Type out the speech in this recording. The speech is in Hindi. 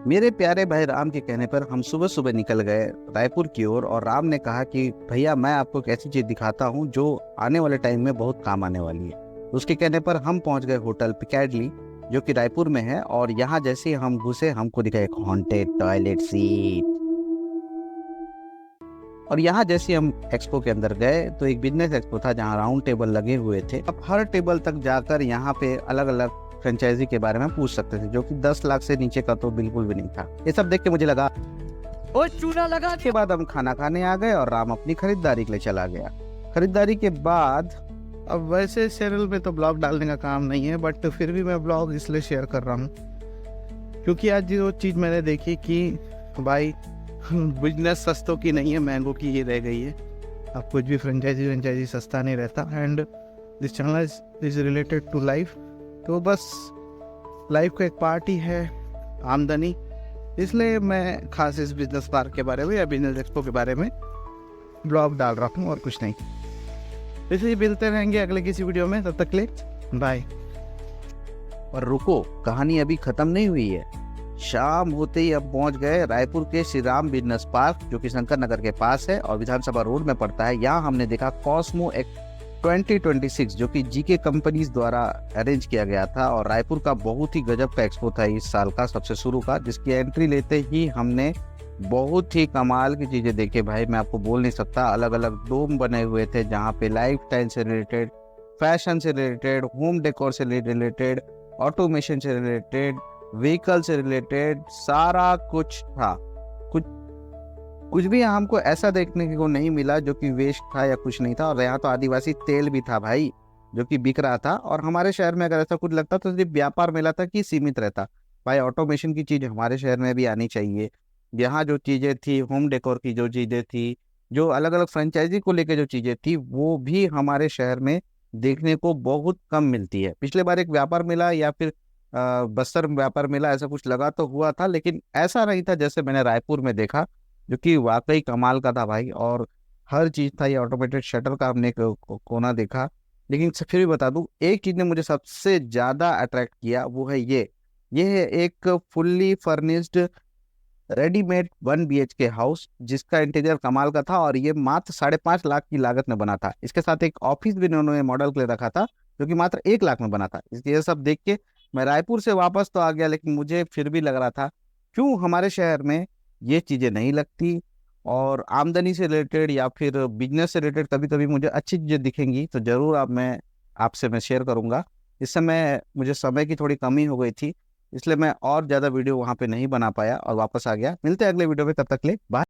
मेरे प्यारे भाई राम के कहने पर हम सुबह सुबह निकल गए रायपुर की ओर और राम ने कहा कि भैया मैं आपको एक ऐसी चीज दिखाता हूँ जो आने वाले टाइम में बहुत काम आने वाली है। उसके कहने पर हम पहुंच गए होटल पिकैडली जो कि रायपुर में है, और यहाँ जैसे ही हम घुसे हमको दिखा एक हॉन्टेड टॉयलेट सीट। और यहाँ जैसे हम एक्सपो के अंदर गए तो एक बिजनेस एक्सपो था जहाँ राउंड टेबल लगे हुए थे। अब हर टेबल तक जाकर यहाँ पे अलग अलग फ्रेंचाइजी के बारे में पूछ सकते थे, जो कि 10 लाख से नीचे का तो बिल्कुल भी नहीं था। ये सब देख के मुझे लगा ओ चूना लगा। के बाद हम खाना खाने आ गए और राम अपनी खरीदारी के लिए चला गया। खरीदारी के बाद अब वैसे चैनल पे तो ब्लॉग डालने का काम नहीं है, बट फिर भी मैं ब्लॉग इसलिए शेयर कर रहा हूँ क्योंकि आज जो चीज़ मैंने देखी कि भाई बिजनेस सस्तों की नहीं है, महंगों की ही रह गई है। अब कुछ भी फ्रेंचाइजी सस्ता नहीं रहता। And this channel is related to life, तो बस लाइफ का एक पार्ट ही है आमदनी, इसलिए मैं खास इस बिजनेस पार्क के बारे में या बिजनेस एक्सपो के बारे में ब्लॉग डाल रहा हूँ और कुछ नहीं। इसलिए मिलते रहेंगे अगले किसी वीडियो में, तब तक ले बाय। और रुको, कहानी अभी खत्म नहीं हुई है। शाम होते ही अब पहुंच गए रायपुर के श्री राम बिजनेस पार्क जो कि शंकर नगर के पास है और विधानसभा रोड में पड़ता है। यहाँ हमने देखा कॉस्मो 2026 जो कि जीके कंपनीज द्वारा अरेंज किया गया था, और रायपुर का बहुत ही गजब का एक्सपो था इस साल का, सबसे शुरू का, जिसकी एंट्री लेते ही हमने बहुत ही कमाल की चीजें देखी भाई, मैं आपको बोल नहीं सकता। अलग अलग डोम बने हुए थे जहाँ पे लाइफ स्टाइल से रिलेटेड, फैशन से रिलेटेड, होम डेकोर से रिलेटेड, ऑटोमेशन से रिलेटेड, व्हीकल से रिलेटेड, सारा कुछ था। कुछ भी हमको ऐसा देखने को नहीं मिला जो कि वेस्ट था या कुछ नहीं था। और यहाँ तो आदिवासी तेल भी था भाई जो कि बिक रहा था। और हमारे शहर में अगर ऐसा कुछ लगता तो सिर्फ व्यापार मेला तक ही सीमित रहता भाई। ऑटोमेशन की चीज हमारे शहर में भी आनी चाहिए। यहाँ जो चीजें थी, होम डेकोर की जो चीजें थी, जो अलग अलग फ्रेंचाइजी को लेकर जो चीजें थी, वो भी हमारे शहर में देखने को बहुत कम मिलती है। पिछले बार एक व्यापार मेला या फिर बस्तर व्यापार मेला ऐसा कुछ लगा तो हुआ था, लेकिन ऐसा नहीं था जैसे मैंने रायपुर में देखा, जो कि वाकई कमाल का था भाई। और हर चीज था। ये ऑटोमेटेड शटर का हमने कोना देखा। लेकिन फिर भी बता दूं, एक चीज ने मुझे सबसे ज्यादा अट्रैक्ट किया, वो है ये है एक fully furnished readymade 1 BHK house जिसका इंटीरियर कमाल का था, और ये मात्र 5.5 लाख की लागत में बना था। इसके साथ एक ऑफिस भी इन्होंने मॉडल के लिए रखा था जो कि मात्र 1 लाख में बना था। इसके ये सब देख के मैं रायपुर से वापस तो आ गया, लेकिन मुझे फिर भी लग रहा था क्यों हमारे शहर में ये चीजें नहीं लगती। और आमदनी से रिलेटेड या फिर बिजनेस से रिलेटेड कभी कभी मुझे अच्छी चीजें दिखेंगी तो जरूर आप मैं आपसे मैं शेयर करूंगा। इस समय मुझे समय की थोड़ी कमी हो गई थी, इसलिए मैं और ज्यादा वीडियो वहां पे नहीं बना पाया और वापस आ गया। मिलते हैं अगले वीडियो में, तब तक ले बाय।